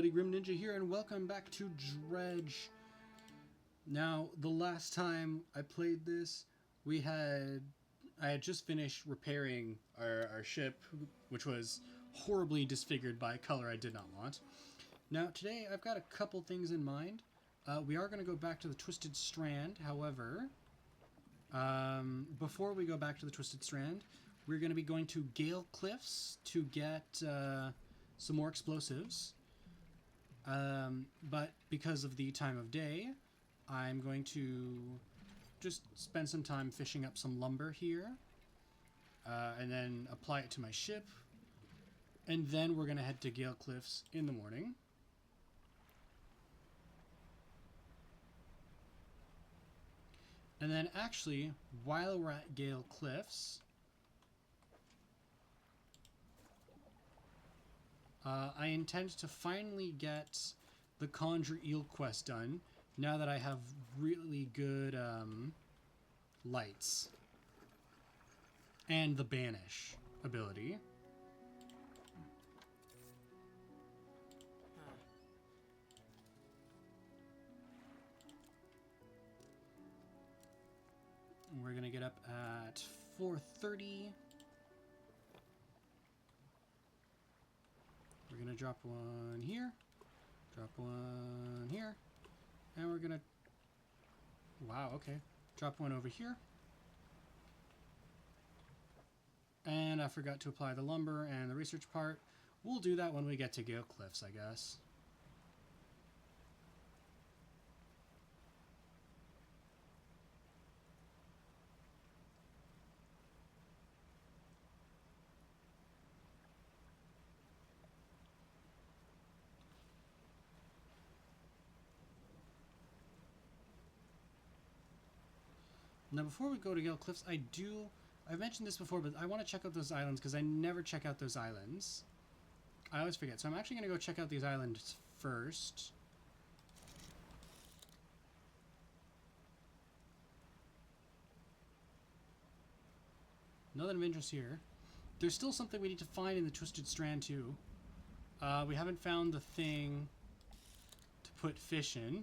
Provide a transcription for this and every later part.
everybody, Grim Ninja here, and welcome back to Dredge. Now, the last time I played this, I had just finished repairing our ship, which was horribly disfigured by a color I did not want. Now, today I've got a couple things in mind. We are going to go back to the Twisted Strand, however, before we go back to the Twisted Strand, we're going to be going to Gale Cliffs to get some more explosives. But because of the time of day, I'm going to just spend some time fishing up some lumber here, and then apply it to my ship, and then we're going to head to Gale Cliffs in the morning. And then actually, while we're at Gale Cliffs, I intend to finally get the Conger Eel quest done, now that I have really good lights. And the Banish ability. We're going to get up at 4:30. We're going to drop one here, drop one here, and we're going to... Wow, okay. Drop one over here. And I forgot to apply the lumber and the research part. We'll do that when we get to Gale Cliffs, I guess. Now, before we go to Gale Cliffs, I've mentioned this before, but I want to check out those islands, because I never check out those islands. I always forget. So I'm actually going to go check out these islands first. Nothing of interest here. There's still something we need to find in the Twisted Strand, too. We haven't found the thing to put fish in.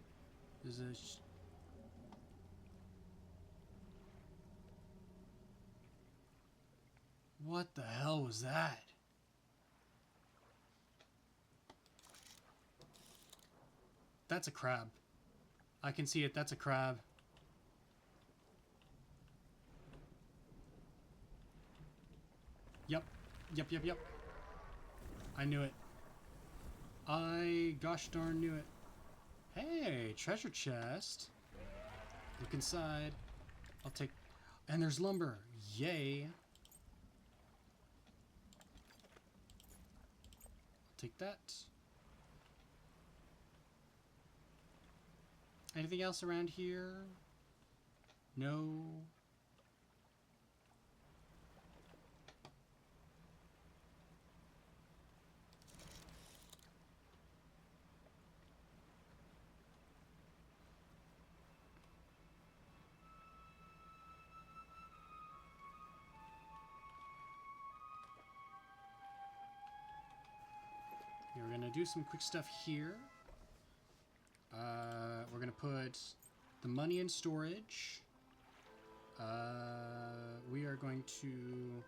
There's a... What the hell was that? That's a crab. I can see it. That's a crab. Yep. Yep. I knew it. I gosh darn knew it. Hey, treasure chest. Look inside. I'll take... And there's lumber. Yay. Take that. Anything else around here? No. Okay, we're going to do some quick stuff here. We're going to put the money in storage. We are going to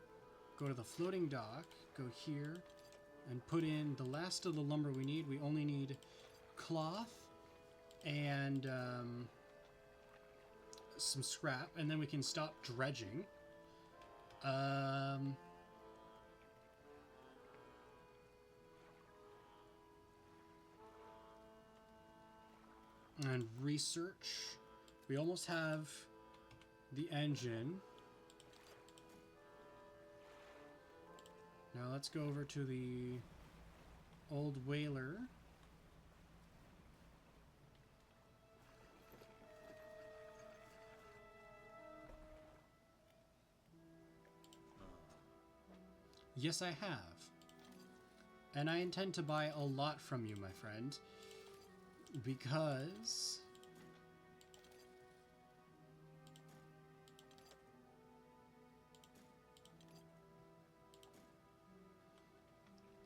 go to the floating dock, go here, and put in the last of the lumber we need. We only need cloth and some scrap, and then we can stop dredging. And research. We almost have the engine. Now let's go over to the old whaler. Yes, I have. And I intend to buy a lot from you, my friend. Because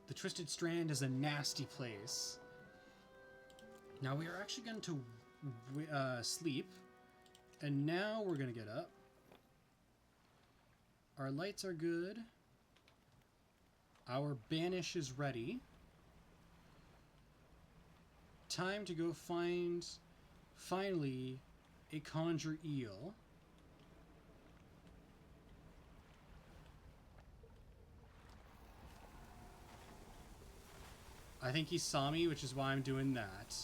the Twisted Strand is a nasty place. Now we are actually going to sleep, and now we're going to get up. Our lights are good. Our banish is ready. Time to go find, finally, a conger eel. I think he saw me, which is why I'm doing that.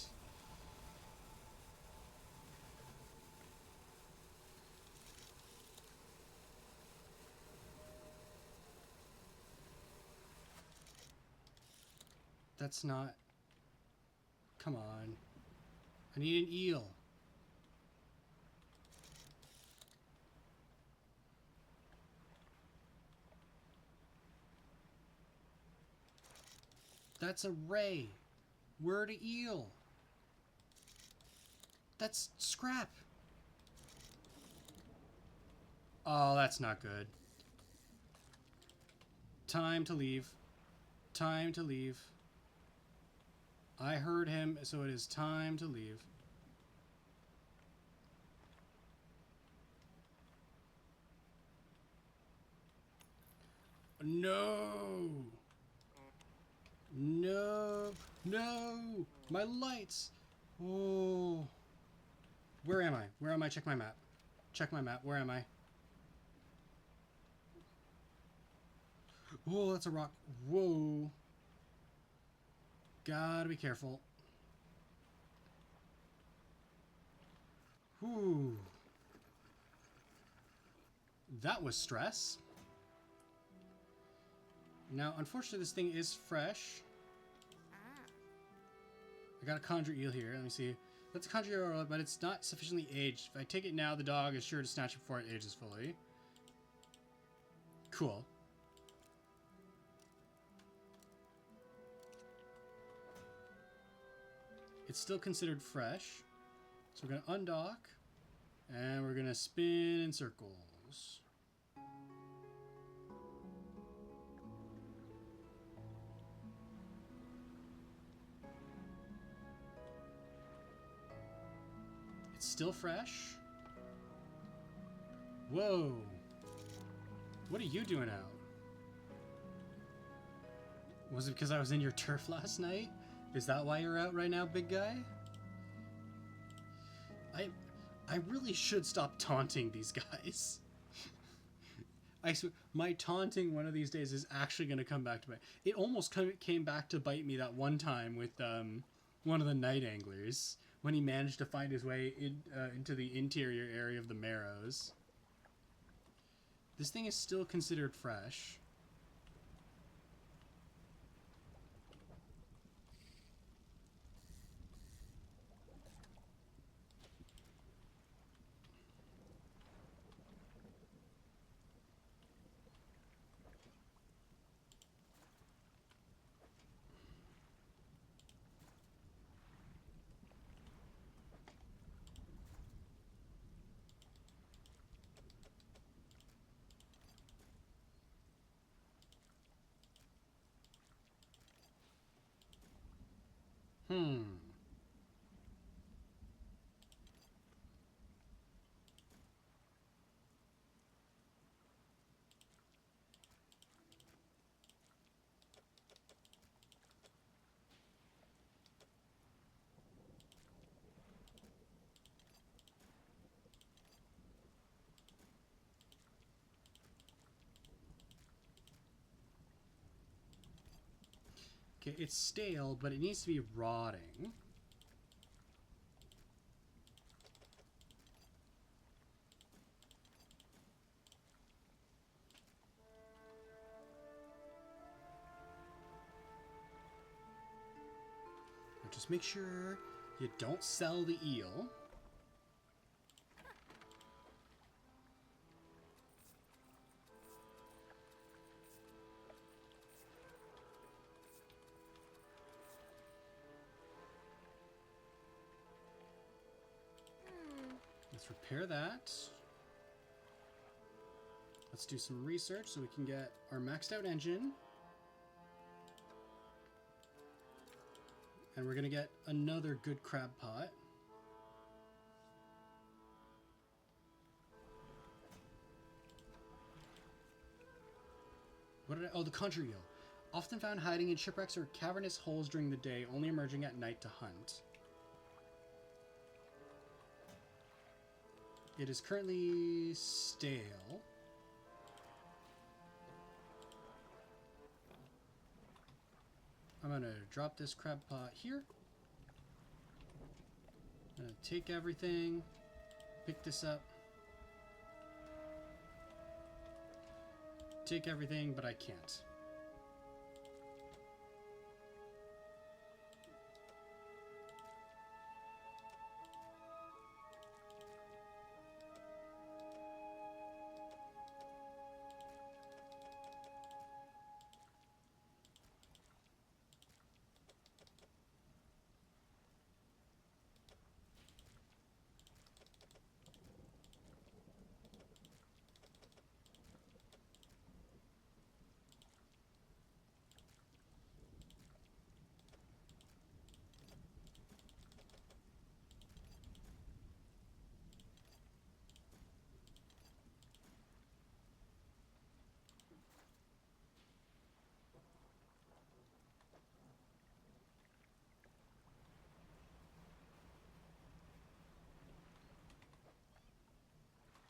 That's not... Come on. I need an eel. That's a ray. Word eel. That's scrap. Oh, that's not good. Time to leave. Time to leave. I heard him, so it is time to leave. No! No! No! My lights! Oh. Where am I? Where am I? Check my map. Check my map. Where am I? Whoa, that's a rock. Whoa. Gotta be careful. Whew. That was stress. Now, unfortunately, this thing is fresh. I got a conger eel here. Let me see. That's a conger eel, but it's not sufficiently aged. If I take it now, the dog is sure to snatch it before it ages fully. Cool. It's still considered fresh. So we're going to undock. And we're going to spin in circles. It's still fresh. Whoa. What are you doing out? Was it because I was in your turf last night? Is that why you're out right now, big guy? I really should stop taunting these guys. I swear, my taunting one of these days is actually going to come back to bite. It almost came back to bite me that one time with one of the night anglers when he managed to find his way into the interior area of the Marrows. This thing is still considered fresh. Okay, it's stale, but it needs to be rotting. Just make sure you don't sell the eel. Let's repair that. Let's do some research so we can get our maxed out engine. And we're gonna get another good crab pot. What did I... Oh, the conger eel. Often found hiding in shipwrecks or cavernous holes during the day, only emerging at night to hunt. It is currently stale. I'm gonna drop this crab pot here. I'm gonna take everything, pick this up. Take everything, but I can't.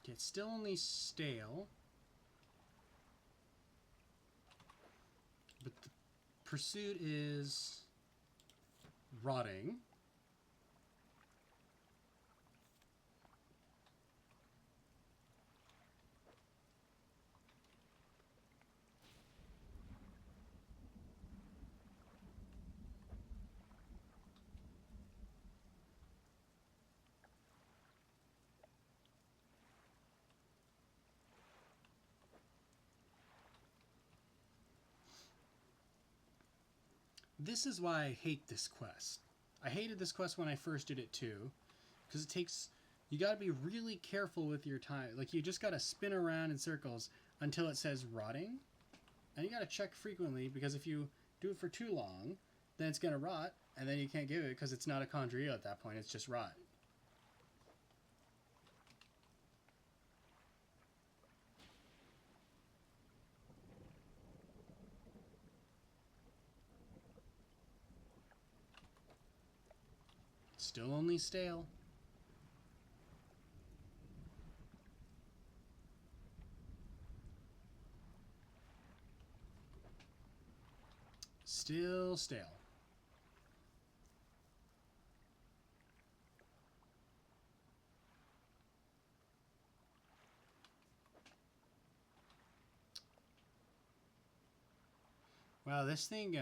Okay, it's still only stale. But the pursuit is rotting. This is why I hate this quest. I hated this quest when I first did it too, because it takes... You gotta be really careful with your time. Like, you just gotta spin around in circles until it says rotting. And you gotta check frequently, because if you do it for too long, then it's gonna rot, and then you can't give it because it's not a conger eel at that point, it's just rot. Still only stale. Still stale. Wow, this thing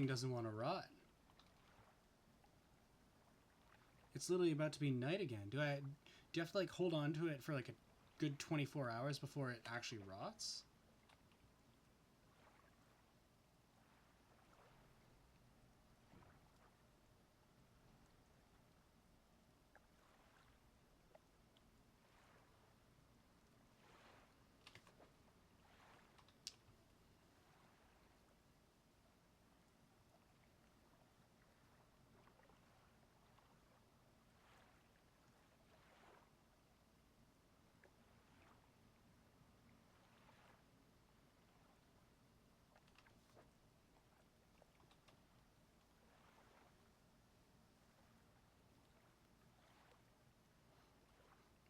doesn't want to rot. It's literally about to be night again. Do you have to like hold on to it for like a good 24 hours before it actually rots?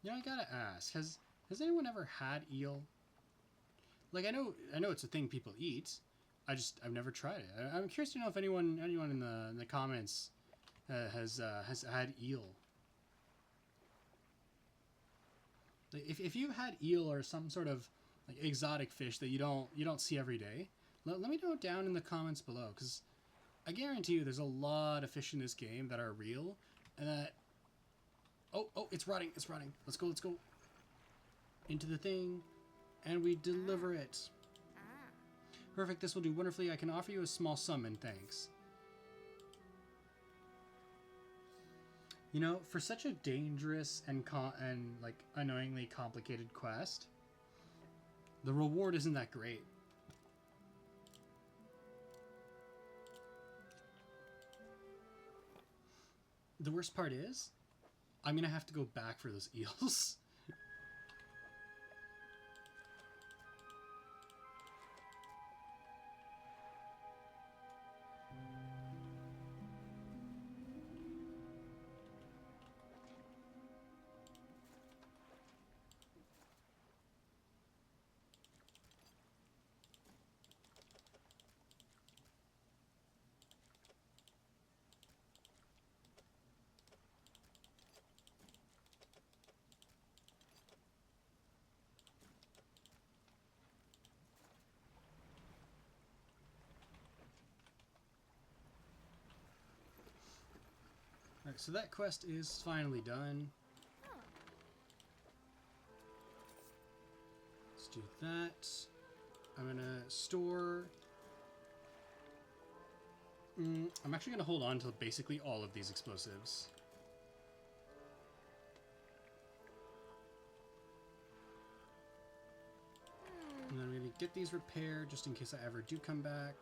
You know, I gotta ask, has anyone ever had eel? Like, I know it's a thing people eat. I've never tried it. I'm curious to know if anyone in the comments has had eel. Like, if you've had eel or some sort of like exotic fish that you don't see every day, let me know down in the comments below, because I guarantee you there's a lot of fish in this game that are real, and that... Oh, it's rotting, it's rotting. Let's go. Into the thing, and we deliver it. Perfect, this will do wonderfully. I can offer you a small sum in thanks. You know, for such a dangerous and like annoyingly complicated quest, the reward isn't that great. the worst part is, I'm gonna have to go back for those eels. Alright, so that quest is finally done. Let's do that. I'm gonna store... I'm actually gonna hold on to basically all of these explosives. And then I'm gonna get these repaired just in case I ever do come back.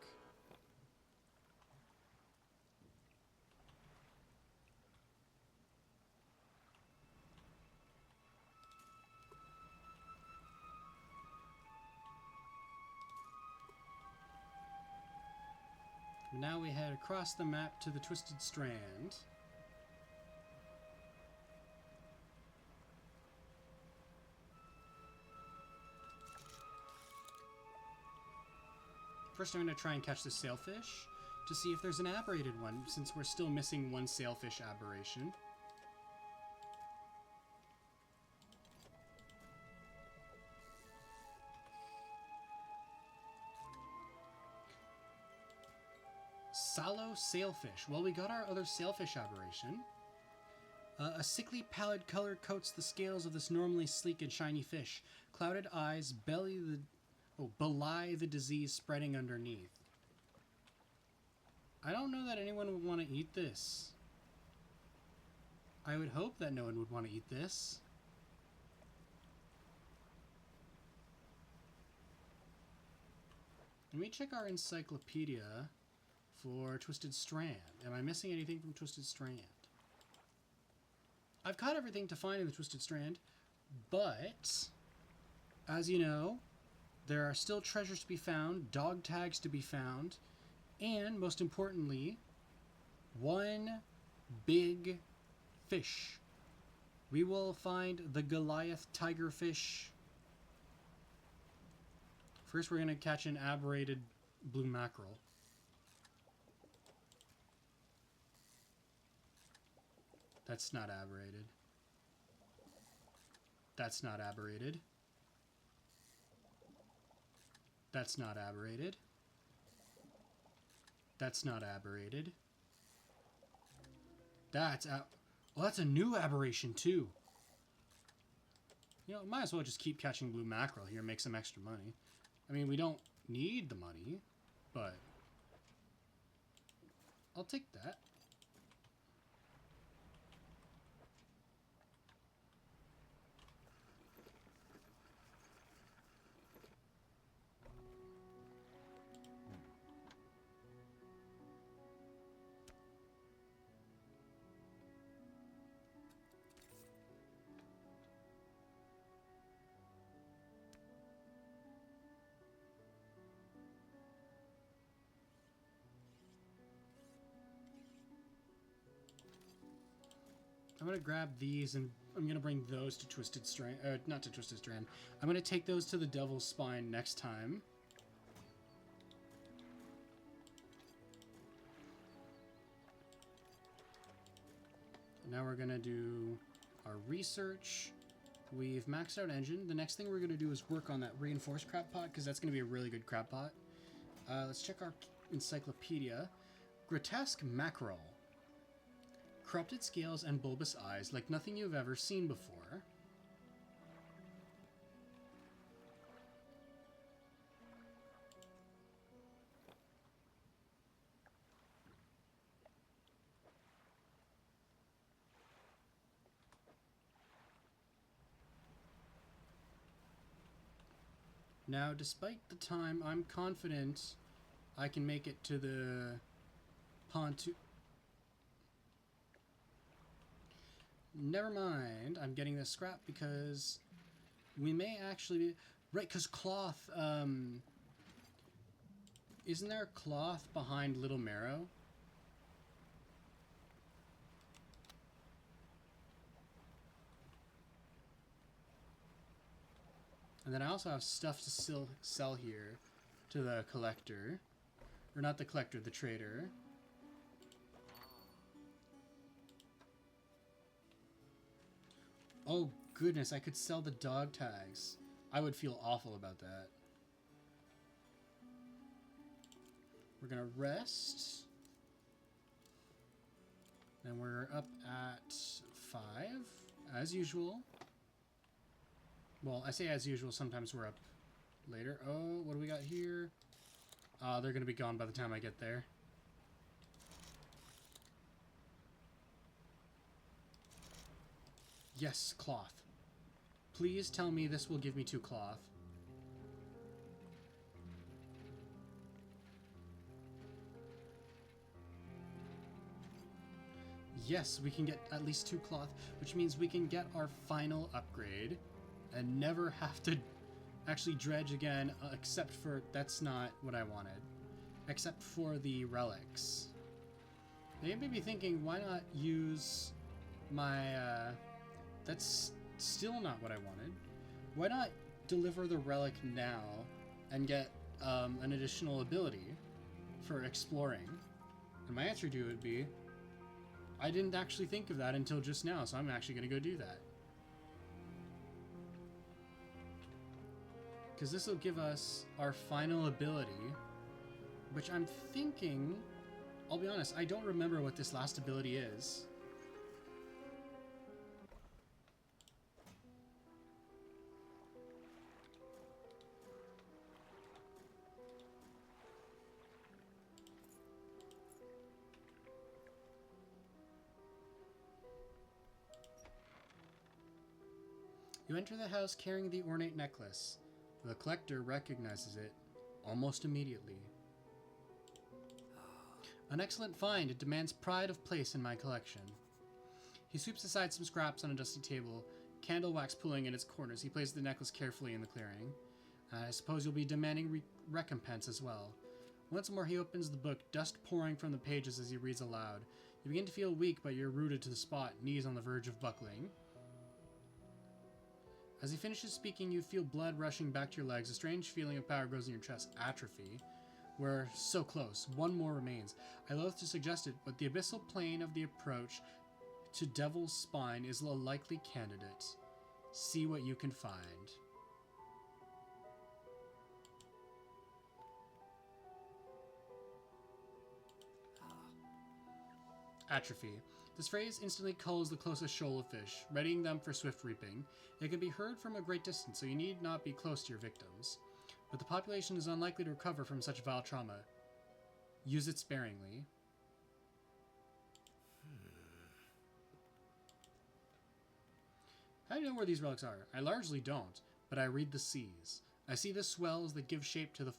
Now we head across the map to the Twisted Strand. First I'm going to try and catch the sailfish to see if there's an aberrated one, since we're still missing one sailfish aberration. Sallow sailfish. Well, we got our other sailfish aberration. A sickly pallid color coats the scales of this normally sleek and shiny fish. Clouded eyes belie the disease spreading underneath. I don't know that anyone would want to eat this. I would hope that no one would want to eat this. Let me check our encyclopedia for Twisted Strand. Am I missing anything from Twisted Strand? I've caught everything to find in the Twisted Strand, but as you know, there are still treasures to be found, dog tags to be found, and most importantly, one big fish. We will find the Goliath tigerfish. First, we're going to catch an aberrated blue mackerel. That's not aberrated. That's not aberrated. That's not aberrated. That's not aberrated. That's well, that's a new aberration too. You know, might as well just keep catching blue mackerel here, make some extra money. I mean, we don't need the money, but I'll take that. I'm going to grab these and I'm going to bring those to Twisted Strand. Not to Twisted Strand. I'm going to take those to the Devil's Spine next time. Now we're going to do our research. We've maxed out engine. The next thing we're going to do is work on that reinforced crab pot, because that's going to be a really good crab pot. Let's check our encyclopedia. Grotesque mackerel. Corrupted scales and bulbous eyes like nothing you've ever seen before. Now, despite the time, I'm confident I can make it to the pontoon. never mind. I'm getting this scrap because we may actually be... Right, because cloth, isn't there cloth behind Little Marrow? And then I also have stuff to still sell here to the collector. Or not the collector, the trader. Oh goodness, I could sell the dog tags. I would feel awful about that. We're gonna rest. And we're up at 5, as usual. Well, I say as usual, sometimes we're up later. Oh, what do we got here? They're gonna be gone by the time I get there. Yes, cloth. Please tell me this will give me 2 cloth. Yes, we can get at least 2 cloth, which means we can get our final upgrade and never have to actually dredge again, except for... That's not what I wanted. Except for the relics. They may be thinking, why not use my... That's still not what I wanted. Why not deliver the relic now and get an additional ability for exploring? And my answer to it would be, I didn't actually think of that until just now, so I'm actually going to go do that. Because this will give us our final ability, which I'm thinking... I'll be honest, I don't remember what this last ability is. You enter the house carrying the ornate necklace. The collector recognizes it almost immediately. An excellent find. It demands pride of place in my collection. He sweeps aside some scraps on a dusty table, candle wax pooling in its corners. He places the necklace carefully in the clearing. I suppose you'll be demanding recompense as well. Once more he opens the book, dust pouring from the pages as he reads aloud. You begin to feel weak, but you're rooted to the spot, knees on the verge of buckling. As he finishes speaking, you feel blood rushing back to your legs. A strange feeling of power grows in your chest. Atrophy. We're so close. One more remains. I loathe to suggest it, but the abyssal plane of the approach to Devil's Spine is a likely candidate. See what you can find. Atrophy. This phrase instantly culls the closest shoal of fish, readying them for swift reaping. It can be heard from a great distance, so you need not be close to your victims. But the population is unlikely to recover from such vile trauma. Use it sparingly. How do you know where these relics are? I largely don't, but I read the seas. I see the swells that give shape to the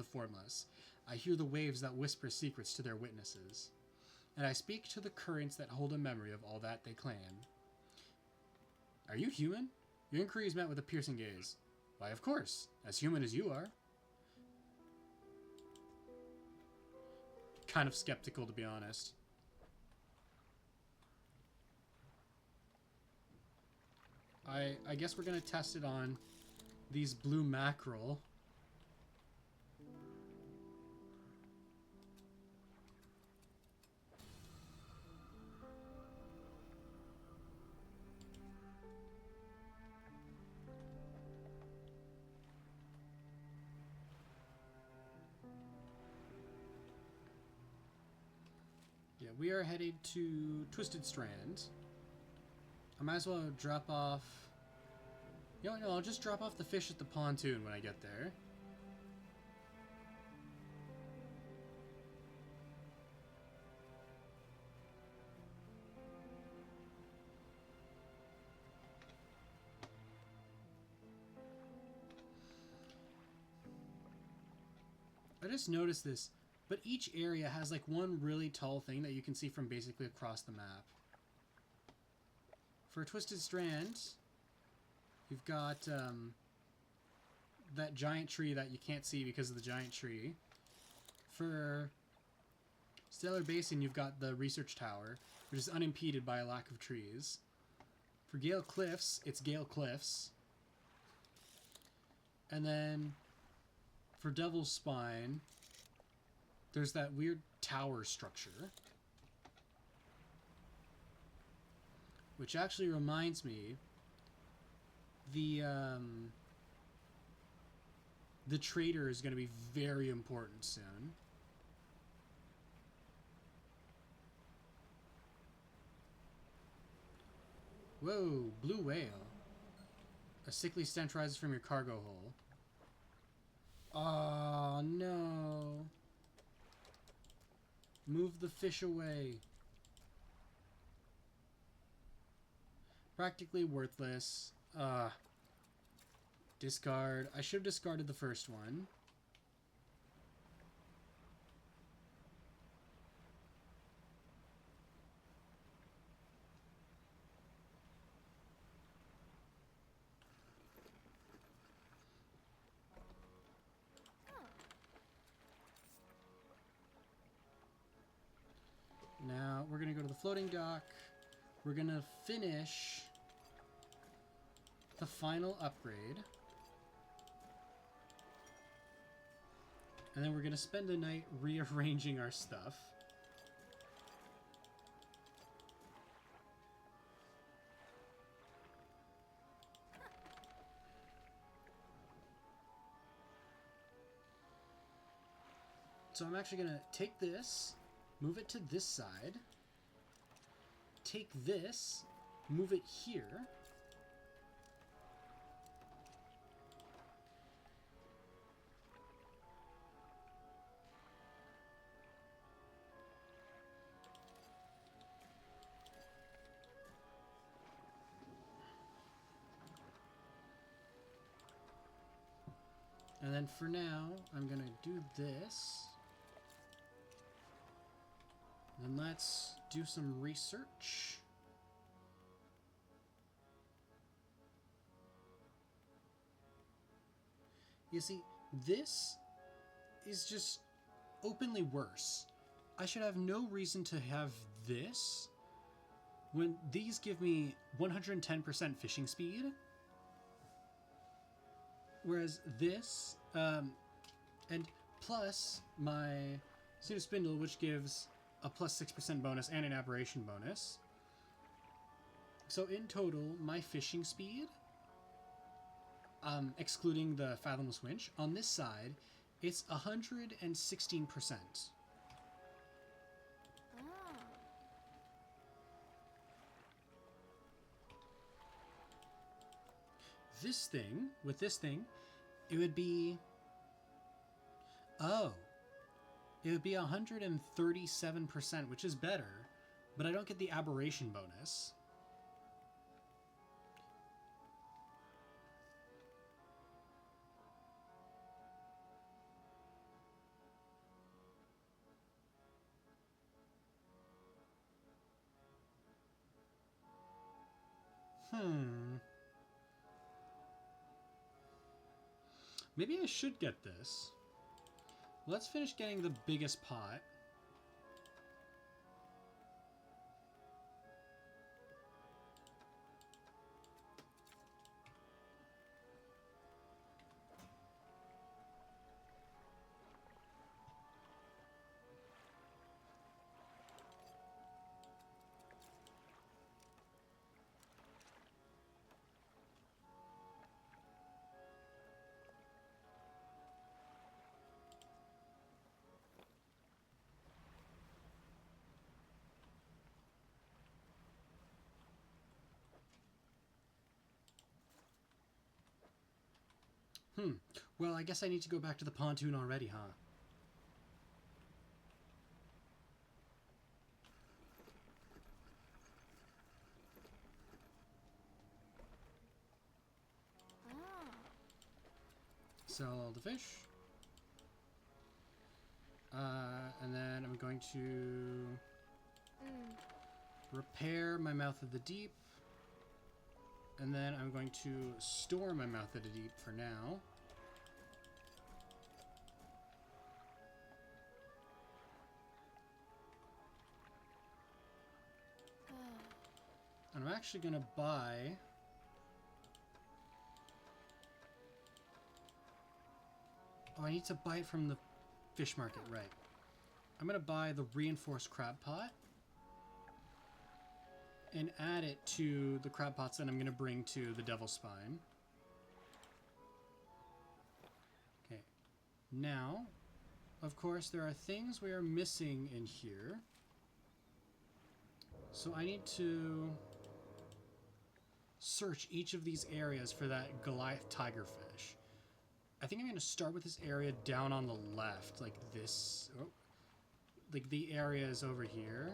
formless. I hear the waves that whisper secrets to their witnesses. And I speak to the currents that hold a memory of all that they claim. Are you human? Your inquiry is met with a piercing gaze. Why, of course. As human as you are. Kind of skeptical, to be honest. I guess we're going to test it on these blue mackerel. Yeah, we are headed to Twisted Strand. I might as well drop off... You know what, no, I'll just drop off the fish at the pontoon when I get there. I just noticed this, but each area has like one really tall thing that you can see from basically across the map. For Twisted Strand, you've got that giant tree that you can't see because of the giant tree. For Stellar Basin, you've got the research tower, which is unimpeded by a lack of trees. For Gale Cliffs, it's Gale Cliffs. And then for Devil's Spine, there's that weird tower structure. Which actually reminds me, the trader is going to be very important soon. Whoa, blue whale. A sickly stench rises from your cargo hold. Oh, no. Move the fish away. Practically worthless. Discard. I should have discarded the first one. Now, we're going to go to the floating dock. We're going to finish the final upgrade. And then we're going to spend the night rearranging our stuff. So I'm actually going to take this, move it to this side, take this, move it here, and then for now, I'm going to do this. And let's do some research. You see, this is just openly worse. I should have no reason to have this when these give me 110% fishing speed. Whereas this, and plus my Pseudo Spindle, which gives a plus 6% bonus and an aberration bonus. So in total, my fishing speed, excluding the Fathomless Winch, on this side, it's 116%. This thing, with this thing, it would be... Oh. It would be 137%, which is better, but I don't get the aberration bonus. Maybe I should get this. Let's finish getting the biggest pot. Well, I guess I need to go back to the pontoon already, huh? Sell all the fish. And then I'm going to repair my Mouth of the Deep. And then I'm going to store my mouth at a deep for now. And I'm actually going to buy... Oh, I need to buy it from the fish market, right. I'm going to buy the reinforced crab pot and add it to the crab pots that I'm going to bring to the Devil's Spine. Okay. Now, of course, there are things we are missing in here. So I need to search each of these areas for that Goliath tigerfish. I think I'm going to start with this area down on the left, like this. Oh, like the areas over here.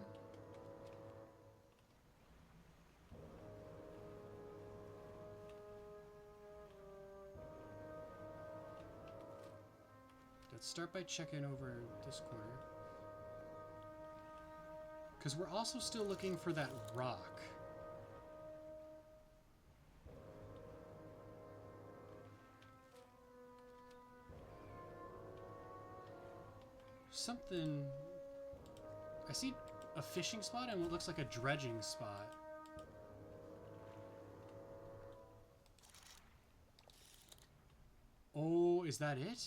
Let's start by checking over this corner. Because we're also still looking for that rock. Something... I see a fishing spot and what looks like a dredging spot. Oh, is that it?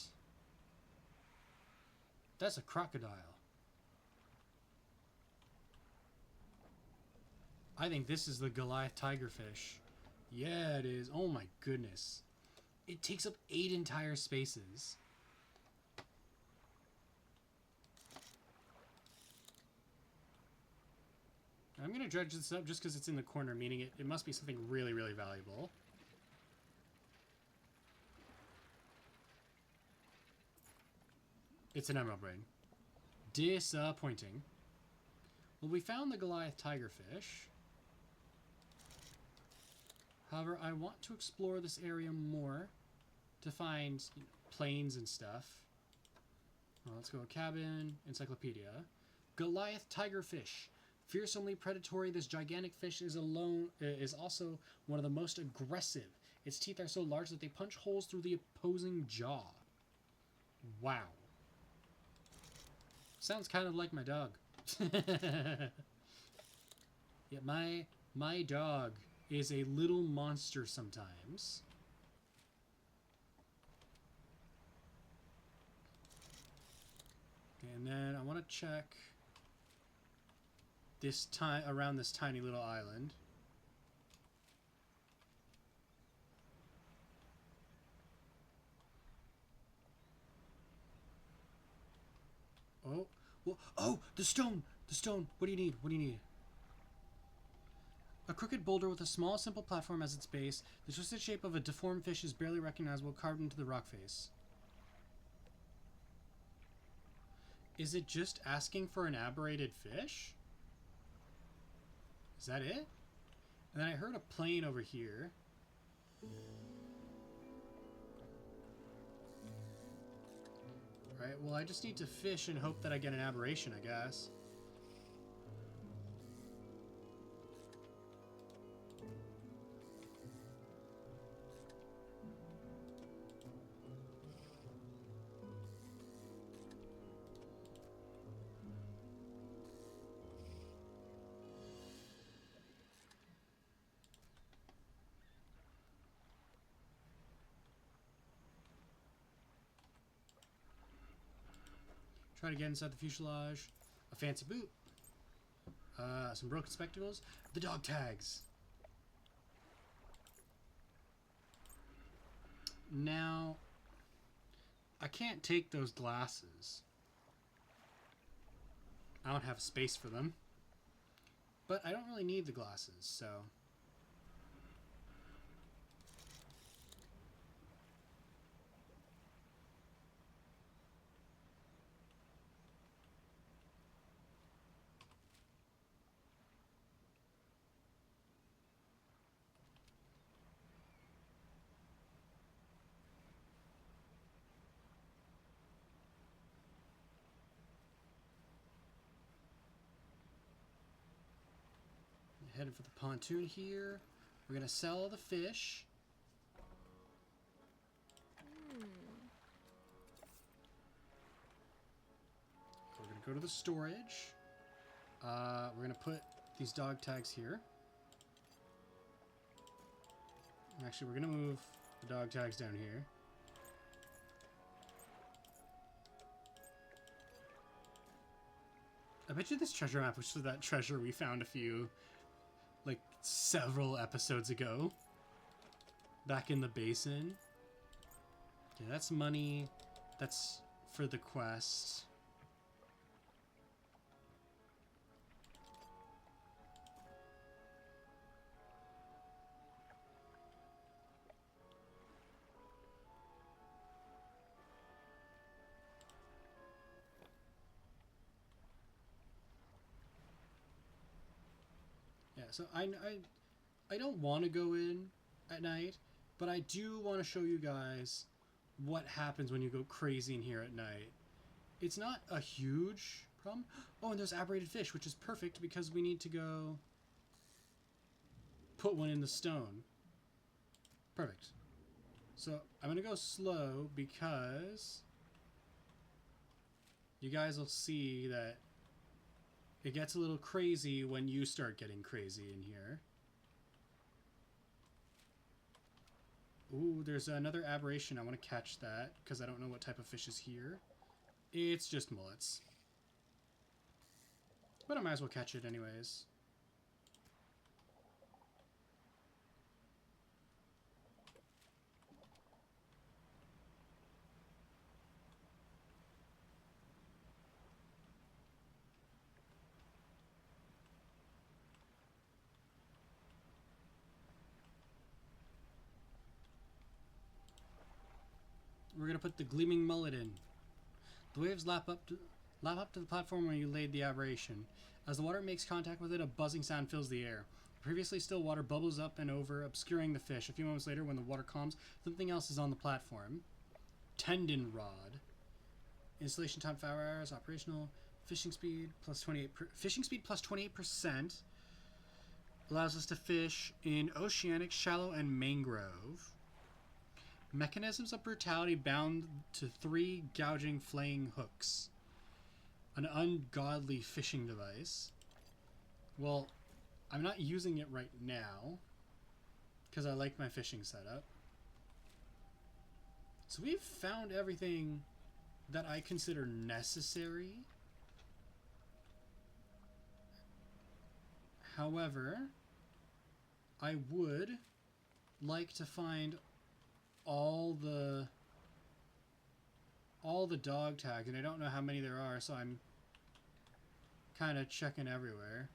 That's a crocodile. I think this is the Goliath tigerfish. Yeah, it is. Oh my goodness. It takes up 8 entire spaces. I'm going to dredge this up just because it's in the corner, meaning it must be something really, really valuable. It's an emerald brain. Disappointing. Well, we found the Goliath tigerfish. However, I want to explore this area more to find planes and stuff. Well, let's go cabin, encyclopedia. Goliath tigerfish. Fearsomely predatory, this gigantic fish is also one of the most aggressive. Its teeth are so large that they punch holes through the opposing jaw. Wow. Sounds kind of like my dog. Yeah, my dog is a little monster sometimes. Okay, and then I want to check this around this tiny little island. Oh, well, oh, the stone! The stone! What do you need? What do you need? A crooked boulder with a small, simple platform as its base. The twisted shape of a deformed fish is barely recognizable, carved into the rock face. Is it just asking for an aberrated fish? Is that it? And then I heard a plane over here. Alright, well I just need to fish and hope that I get an aberration, I guess. Try to get inside the fuselage. A fancy boot. Some broken spectacles. The dog tags. Now, I can't take those glasses. I don't have space for them. But I don't really need the glasses, so... Headed for the pontoon here. We're gonna sell the fish. We're gonna go to the storage. We're gonna put these dog tags here. Actually, we're gonna move the dog tags down here. I bet you this treasure map was for that treasure we found several episodes ago. Back in the basin. Okay, that's money. That's for the quest. Yeah, so I don't want to go in at night, but I do want to show you guys what happens when you go crazy in here at night. It's not a huge problem. Oh, and there's aberrated fish, which is perfect because we need to go put one in the stone. Perfect. So I'm going to go slow because you guys will see that it gets a little crazy when you start getting crazy in here. Ooh, there's another aberration. I want to catch that because I don't know what type of fish is here. It's just mullets. But I might as well catch it anyways. We're going to put the gleaming mullet in. The waves lap up to the platform where you laid the aberration. As the water makes contact with it, a buzzing sound fills the air. Previously still water bubbles up and over, obscuring the fish. A few moments later, when the water calms, something else is on the platform. Tendon rod. Installation time 5 hours. Operational. Fishing speed plus 28%. Fishing speed plus 28% allows us to fish in oceanic, shallow, and mangrove. Mechanisms of brutality bound to 3 gouging flaying hooks. An ungodly fishing device. Well, I'm not using it right now because I like my fishing setup. So we've found everything that I consider necessary. However, I would like to find all the dog tags, and I don't know how many there are, so I'm kind of checking everywhere.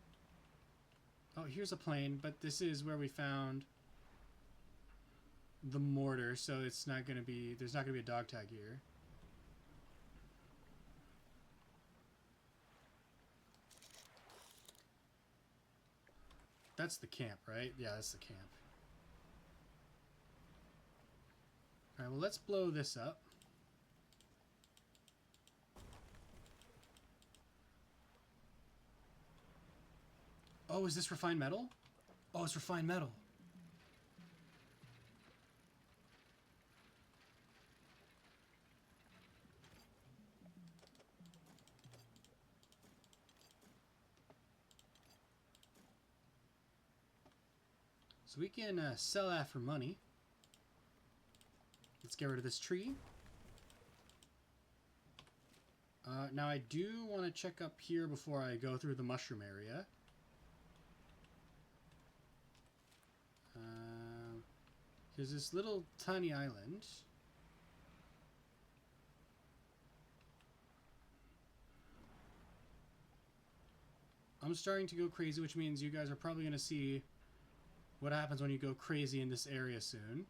Oh, here's a plane, but this is where we found the mortar, so it's not gonna be, there's not gonna be a dog tag here. That's the camp, right? Yeah, that's the camp. Alright, well, let's blow this up. Oh, is this refined metal? Oh, it's refined metal. So we can sell that for money. Let's get rid of this tree. Now I do want to check up here before I go through the mushroom area. There's this little tiny island. I'm starting to go crazy, which means you guys are probably going to see what happens when you go crazy in this area soon.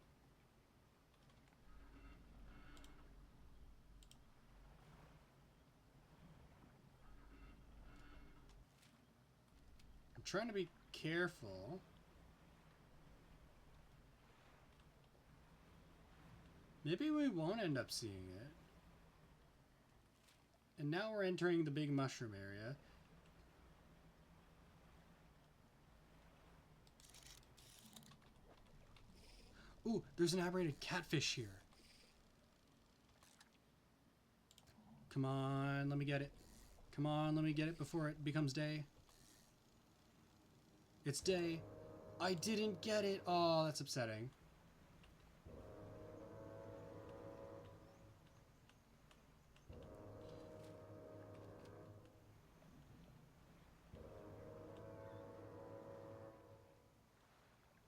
I'm trying to be careful. Maybe we won't end up seeing it. And now we're entering the big mushroom area. Ooh, there's an aberrated catfish here. Come on, let me get it. Come on, let me get it before it becomes day. It's day. I didn't get it. Oh, that's upsetting.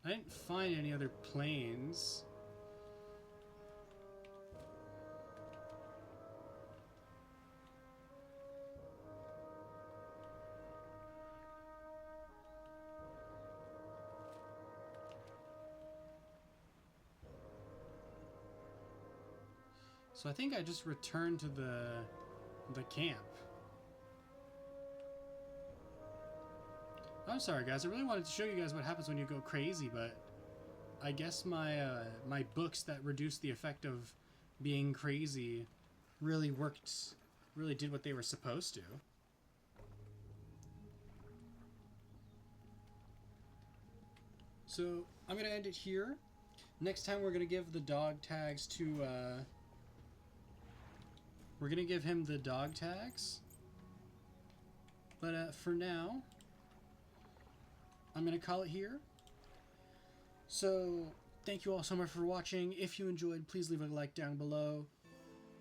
I didn't find any other planes. So I think I just returned to the camp. I'm sorry, guys. I really wanted to show you guys what happens when you go crazy, but I guess my my books that reduce the effect of being crazy really worked, really did what they were supposed to. So I'm gonna end it here. Next time we're gonna give the dog tags to. We're gonna give him the dog tags. But for now, I'm gonna call it here. So thank you all so much for watching. If you enjoyed, please leave a like down below.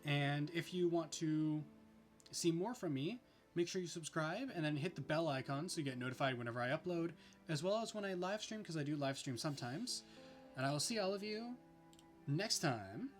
And if you want to see more from me, make sure you subscribe and then hit the bell icon so you get notified whenever I upload, as well as when I live stream, because I do live stream sometimes. And I will see all of you next time.